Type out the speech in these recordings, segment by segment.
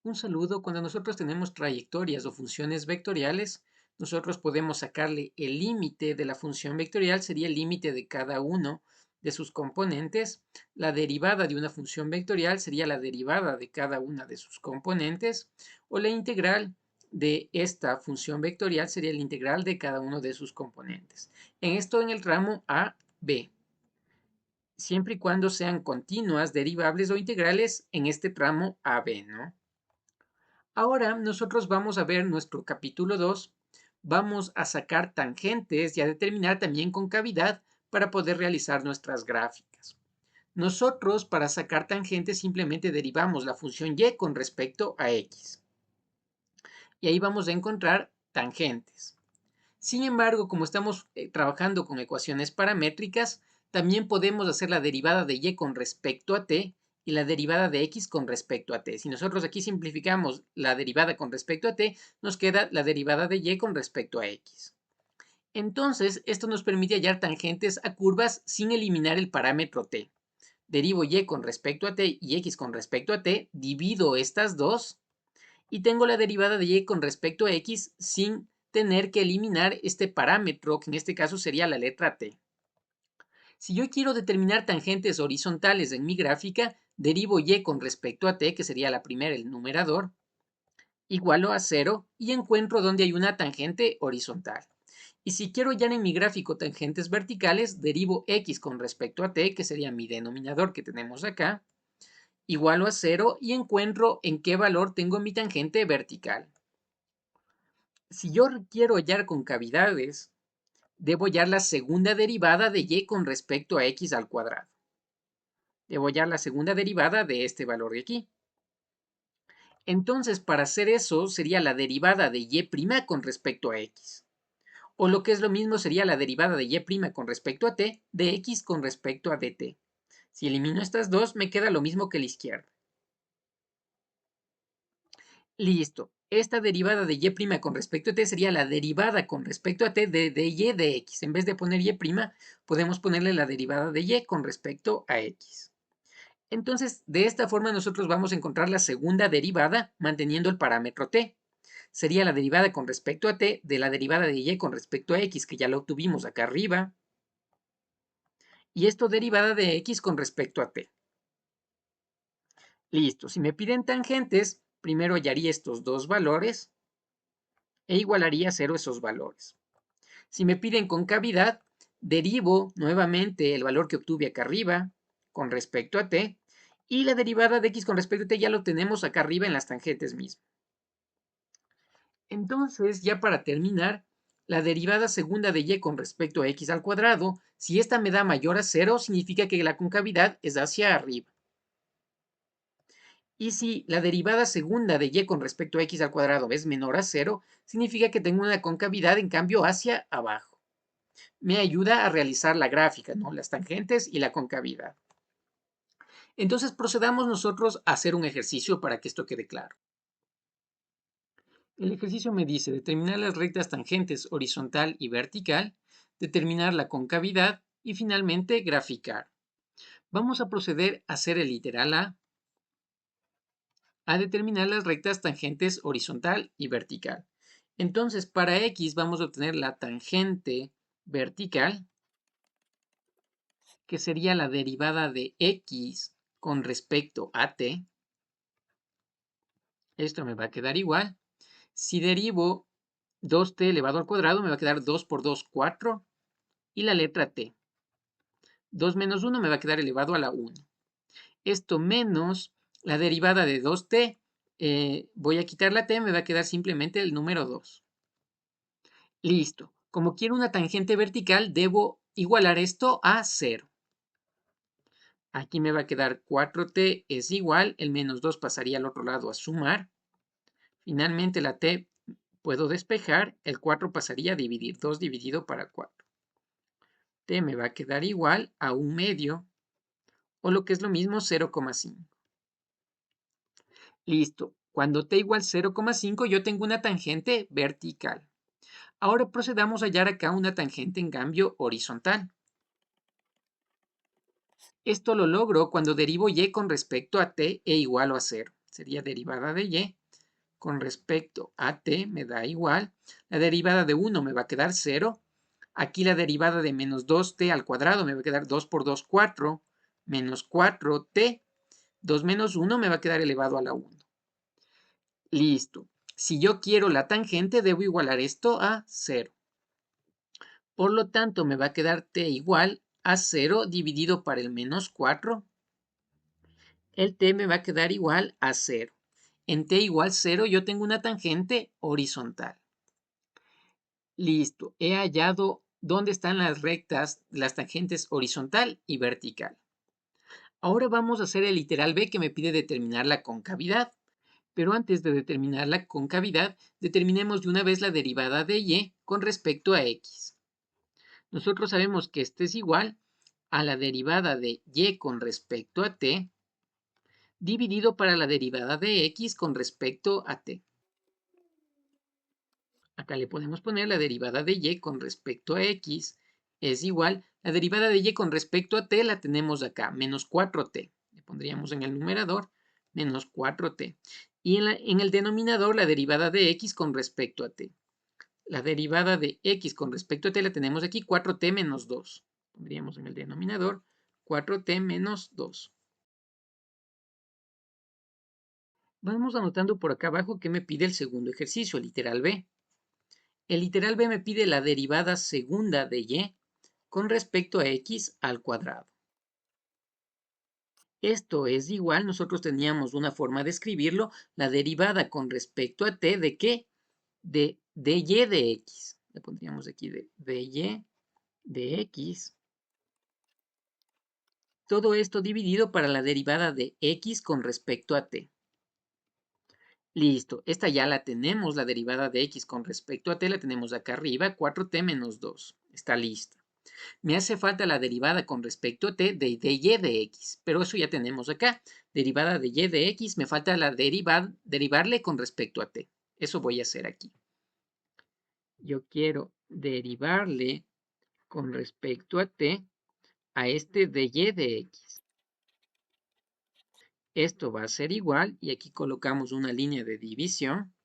Un saludo. Cuando nosotros tenemos trayectorias o funciones vectoriales, nosotros podemos sacarle el límite de la función vectorial, sería el límite de cada uno de sus componentes. La derivada de una función vectorial sería la derivada de cada una de sus componentes, o la integral de esta función vectorial sería la integral de cada uno de sus componentes. En esto en el ramo A, B, siempre y cuando sean continuas, derivables o integrales en este tramo AB, ¿no? Ahora nosotros vamos a ver nuestro capítulo 2. Vamos a sacar tangentes y a determinar también concavidad para poder realizar nuestras gráficas. Nosotros para sacar tangentes simplemente derivamos la función y con respecto a x. Y ahí vamos a encontrar tangentes. Sin embargo, como estamos trabajando con ecuaciones paramétricas, también podemos hacer la derivada de y con respecto a t y la derivada de x con respecto a t. Si nosotros aquí simplificamos la derivada con respecto a t, nos queda la derivada de y con respecto a x. Entonces, esto nos permite hallar tangentes a curvas sin eliminar el parámetro t. Derivo y con respecto a t y x con respecto a t, divido estas dos y tengo la derivada de y con respecto a x sin tener que eliminar este parámetro, que en este caso sería la letra t. Si yo quiero determinar tangentes horizontales en mi gráfica, derivo y con respecto a t, que sería la primera, el numerador, igualo a 0 y encuentro donde hay una tangente horizontal. Y si quiero hallar en mi gráfico tangentes verticales, derivo x con respecto a t, que sería mi denominador que tenemos acá, igualo a 0 y encuentro en qué valor tengo mi tangente vertical. Si yo quiero hallar concavidades, debo hallar la segunda derivada de y con respecto a x al cuadrado. Debo hallar la segunda derivada de este valor de aquí. Entonces, para hacer eso, sería la derivada de y' con respecto a x. O lo que es lo mismo, sería la derivada de y' con respecto a t de x con respecto a dt. Si elimino estas dos, me queda lo mismo que la izquierda. Listo. Esta derivada de y' con respecto a t sería la derivada con respecto a t de y de x. En vez de poner y', podemos ponerle la derivada de y con respecto a x. Entonces, de esta forma nosotros vamos a encontrar la segunda derivada manteniendo el parámetro t. Sería la derivada con respecto a t de la derivada de y con respecto a x, que ya lo obtuvimos acá arriba. Y esto derivada de x con respecto a t. Listo. Si me piden tangentes, primero hallaría estos dos valores e igualaría a 0 esos valores. Si me piden concavidad, derivo nuevamente el valor que obtuve acá arriba con respecto a t y la derivada de x con respecto a t ya lo tenemos acá arriba en las tangentes mismas. Entonces, ya para terminar, la derivada segunda de y con respecto a x al cuadrado, si esta me da mayor a 0, significa que la concavidad es hacia arriba. Y si la derivada segunda de y con respecto a x al cuadrado es menor a 0, significa que tengo una concavidad en cambio hacia abajo. Me ayuda a realizar la gráfica, ¿no? Las tangentes y la concavidad. Entonces procedamos nosotros a hacer un ejercicio para que esto quede claro. El ejercicio me dice determinar las rectas tangentes horizontal y vertical, determinar la concavidad y finalmente graficar. Vamos a proceder a hacer el literal a determinar las rectas tangentes horizontal y vertical. Entonces, para x vamos a obtener la tangente vertical, que sería la derivada de x con respecto a t. Esto me va a quedar igual. Si derivo 2t elevado al cuadrado, me va a quedar 2 por 2, 4. Y la letra t. 2 menos 1 me va a quedar elevado a la 1. Esto menos la derivada de 2t. Voy a quitar la t, me va a quedar simplemente el número 2. Listo. Como quiero una tangente vertical, debo igualar esto a 0. Aquí me va a quedar 4t es igual, el menos 2 pasaría al otro lado a sumar. Finalmente la t puedo despejar, el 4 pasaría a dividir, 2 dividido para 4. T me va a quedar igual a 1 medio, o lo que es lo mismo 0,5. Listo. Cuando t igual 0,5 yo tengo una tangente vertical. Ahora procedamos a hallar acá una tangente en cambio horizontal. Esto lo logro cuando derivo y con respecto a t e igualo a 0. sería derivada de y con respecto a t me da igual. La derivada de 1 me va a quedar 0. Aquí la derivada de menos 2t al cuadrado me va a quedar 2 por 2, 4, menos 4t. 2 menos 1 me va a quedar elevado a la 1. Listo. Si yo quiero la tangente, debo igualar esto a 0. Por lo tanto, me va a quedar t igual a 0 dividido por el menos 4. El t me va a quedar igual a 0. En t igual 0 yo tengo una tangente horizontal. Listo. He hallado dónde están las rectas, las tangentes horizontal y vertical. Ahora vamos a hacer el literal b que me pide determinar la concavidad. Pero antes de determinar la concavidad, determinemos de una vez la derivada de y con respecto a x. Nosotros sabemos que este es igual a la derivada de y con respecto a t dividido para la derivada de x con respecto a t. Acá le podemos poner la derivada de y con respecto a x es igual. La derivada de y con respecto a t la tenemos acá, menos 4t. Le pondríamos en el numerador menos 4t. Y en el denominador la derivada de x con respecto a t. La derivada de x con respecto a t la tenemos aquí, 4t menos 2. Pondríamos en el denominador 4t menos 2. Vamos anotando por acá abajo que me pide el segundo ejercicio, el literal b. El literal b me pide la derivada segunda de y con respecto a x al cuadrado. Esto es igual, nosotros teníamos una forma de escribirlo, la derivada con respecto a t de qué? De y de x. Le pondríamos aquí de y de x. Todo esto dividido para la derivada de x con respecto a t. Listo, esta ya la tenemos, la derivada de x con respecto a t la tenemos acá arriba, 4t menos 2. Está lista. Me hace falta la derivada con respecto a t de y de x, pero eso ya tenemos acá. Derivada de y de x, me falta la derivarle con respecto a t. Eso voy a hacer aquí. Yo quiero derivarle con respecto a t a este de y de x. Esto va a ser igual, y aquí colocamos una línea de división.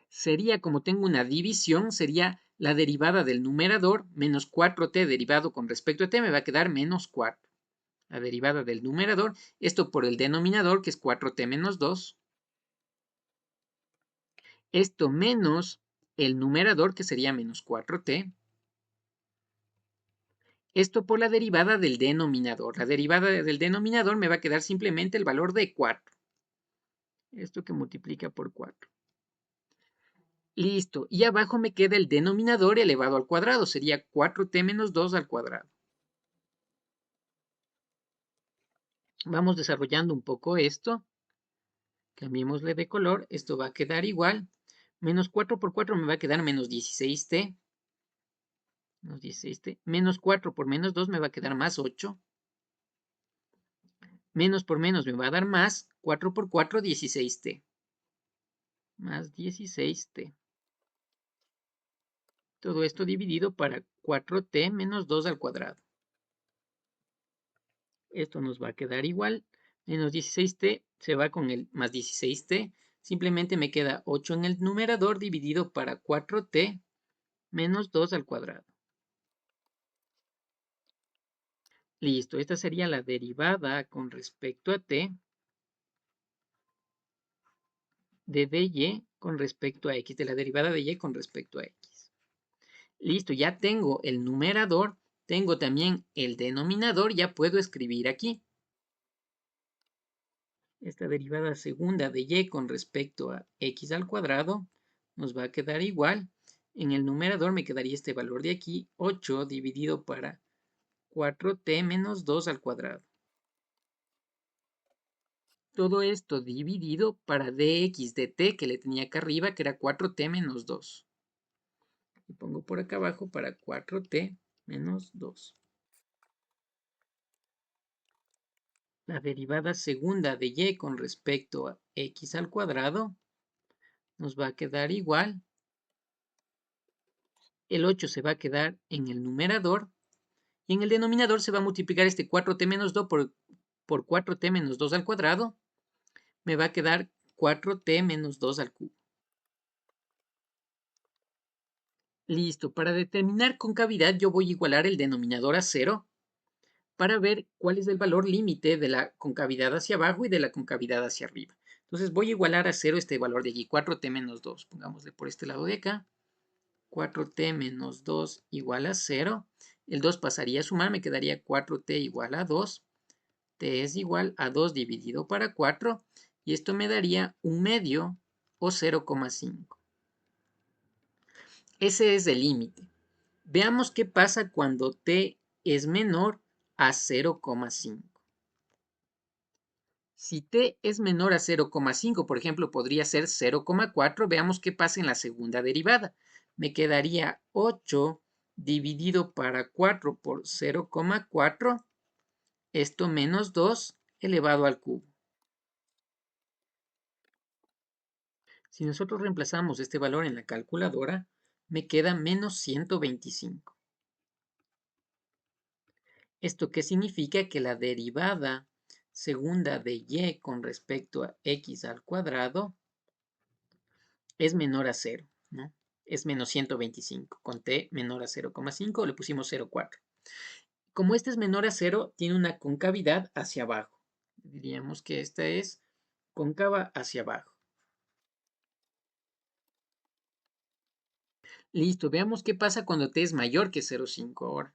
Sería, como tengo una división, sería la derivada del numerador menos 4t derivado con respecto a t me va a quedar menos 4. La derivada del numerador, esto por el denominador que es 4t menos 2. Esto menos el numerador que sería menos 4t. Esto por la derivada del denominador. La derivada del denominador me va a quedar simplemente el valor de 4. Esto que multiplica por 4. Listo. Y abajo me queda el denominador elevado al cuadrado. Sería 4t menos 2 al cuadrado. Vamos desarrollando un poco esto. Cambiémosle de color. Esto va a quedar igual. Menos 4 por 4 me va a quedar menos 16t. Menos 16t. Menos 4 por menos 2 me va a quedar más 8. Menos por menos me va a dar más. 4 por 4, 16t. Más 16t. Todo esto dividido para 4t menos 2 al cuadrado. Esto nos va a quedar igual. Menos 16t se va con el más 16t. Simplemente me queda 8 en el numerador dividido para 4t menos 2 al cuadrado. Listo, esta sería la derivada con respecto a t de dy con respecto a x, de la derivada de y con respecto a x. Listo, ya tengo el numerador, tengo también el denominador, ya puedo escribir aquí. Esta derivada segunda de y con respecto a x al cuadrado nos va a quedar igual. En el numerador me quedaría este valor de aquí, 8 dividido para 4t menos 2 al cuadrado. Todo esto dividido para dx de t que le tenía acá arriba, que era 4t menos 2. Y pongo por acá abajo para 4t menos 2. La derivada segunda de y con respecto a x al cuadrado nos va a quedar igual. El 8 se va a quedar en el numerador y en el denominador se va a multiplicar este 4t menos 2 por 4t menos 2 al cuadrado. me va a quedar 4t menos 2 al cubo. Listo, para determinar concavidad yo voy a igualar el denominador a 0 para ver cuál es el valor límite de la concavidad hacia abajo y de la concavidad hacia arriba. Entonces voy a igualar a 0 este valor de aquí, 4t menos 2. Pongámosle por este lado de acá. 4t menos 2 igual a 0. El 2 pasaría a sumar, me quedaría 4t igual a 2. T es igual a 2 dividido para 4. Y esto me daría un medio o 0,5. Ese es el límite. Veamos qué pasa cuando t es menor a 0,5. Si t es menor a 0,5, por ejemplo, podría ser 0,4, veamos qué pasa en la segunda derivada. Me quedaría 8 dividido para 4 por 0,4, esto menos 2 elevado al cubo. Si nosotros reemplazamos este valor en la calculadora, me queda menos 125. ¿Esto qué significa? Que la derivada segunda de y con respecto a x al cuadrado es menor a 0, ¿no? Es menos 125. Con t menor a 0,5 le pusimos 0,4. Como este es menor a 0, tiene una concavidad hacia abajo. Diríamos que esta es cóncava hacia abajo. Listo, veamos qué pasa cuando t es mayor que 0,5 ahora.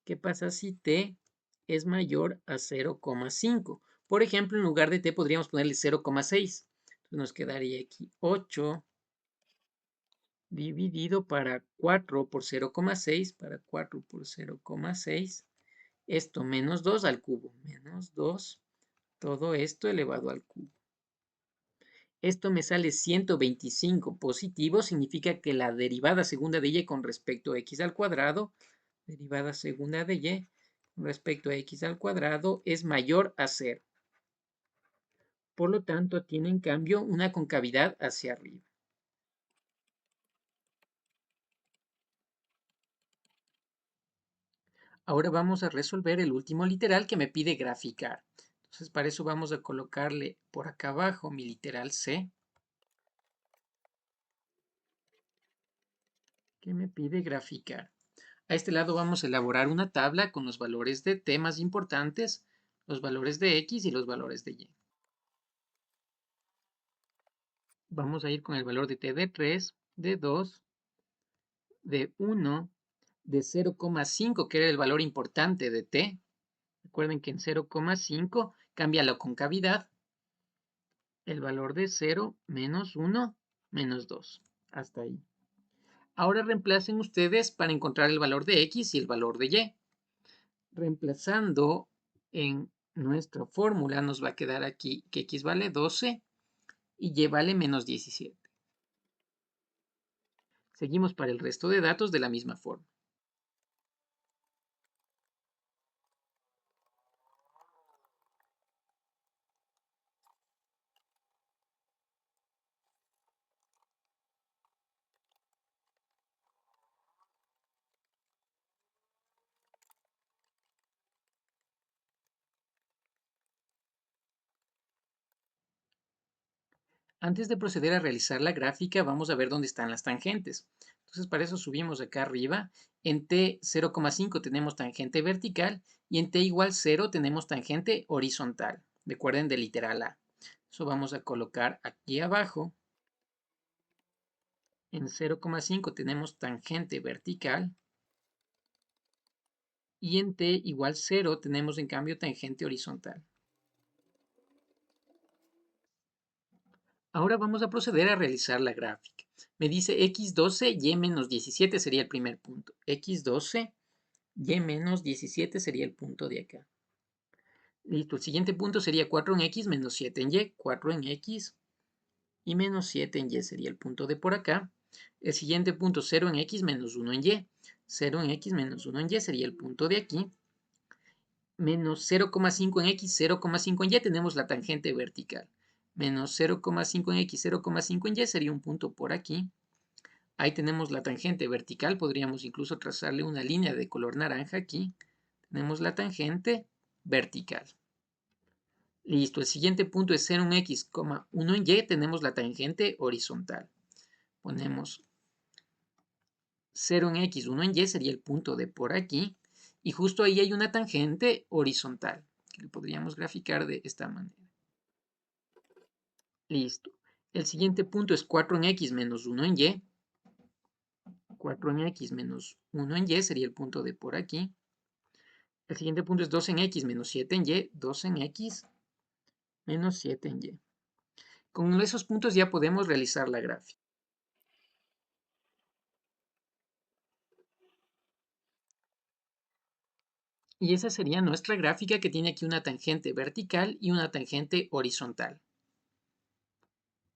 ¿Qué pasa si t es mayor a 0,5? Por ejemplo, en lugar de t podríamos ponerle 0,6. Entonces nos quedaría aquí 8 dividido para 4 por 0,6, para 4 por 0,6, esto menos 2 al cubo, menos 2, todo esto elevado al cubo. Esto me sale 125 positivo, significa que la derivada segunda de y con respecto a x al cuadrado, derivada segunda de y con respecto a x al cuadrado es mayor a 0. Por lo tanto, tiene en cambio una concavidad hacia arriba. Ahora vamos a resolver el último literal que me pide graficar. Entonces, para eso vamos a colocarle por acá abajo mi literal C, que me pide graficar. A este lado vamos a elaborar una tabla con los valores de t más importantes, los valores de x y los valores de y. Vamos a ir con el valor de t de 3, de 2, de 1, de 0,5, que era el valor importante de t. Recuerden que en 0,5 cambia la concavidad. El valor de 0 menos 1 menos 2. Hasta ahí. Ahora reemplacen ustedes para encontrar el valor de x y el valor de y. Reemplazando en nuestra fórmula nos va a quedar aquí que x vale 12 y y vale menos 17. Seguimos para el resto de datos de la misma forma. Antes de proceder a realizar la gráfica, vamos a ver dónde están las tangentes. Entonces, para eso subimos acá arriba. En t 0,5 tenemos tangente vertical y en t igual 0 tenemos tangente horizontal. Recuerden del literal A. Eso vamos a colocar aquí abajo. En 0,5 tenemos tangente vertical y en t igual 0 tenemos en cambio tangente horizontal. Ahora vamos a proceder a realizar la gráfica. Me dice x12, y menos 17 sería el primer punto. x12, y menos 17 sería el punto de acá. Listo, el siguiente punto sería 4 en x menos 7 en y. 4 en x y menos 7 en y sería el punto de por acá. El siguiente punto 0 en x menos 1 en y. 0 en x menos 1 en y sería el punto de aquí. Menos 0,5 en x, 0,5 en y tenemos la tangente vertical. Menos 0,5 en x, 0,5 en y sería un punto por aquí. Ahí tenemos la tangente vertical, podríamos incluso trazarle una línea de color naranja aquí. Tenemos la tangente vertical. Listo, el siguiente punto es 0 en X, 1 en Y, tenemos la tangente horizontal. Ponemos 0 en X, 1 en Y sería el punto de por aquí, y justo ahí hay una tangente horizontal, que lo podríamos graficar de esta manera. Listo. El siguiente punto es 4 en X menos 1 en Y. 4 en X menos 1 en Y sería el punto de por aquí. El siguiente punto es 2 en X menos 7 en Y. 2 en X menos 7 en Y. Con esos puntos ya podemos realizar la gráfica. Y esa sería nuestra gráfica que tiene aquí una tangente vertical y una tangente horizontal.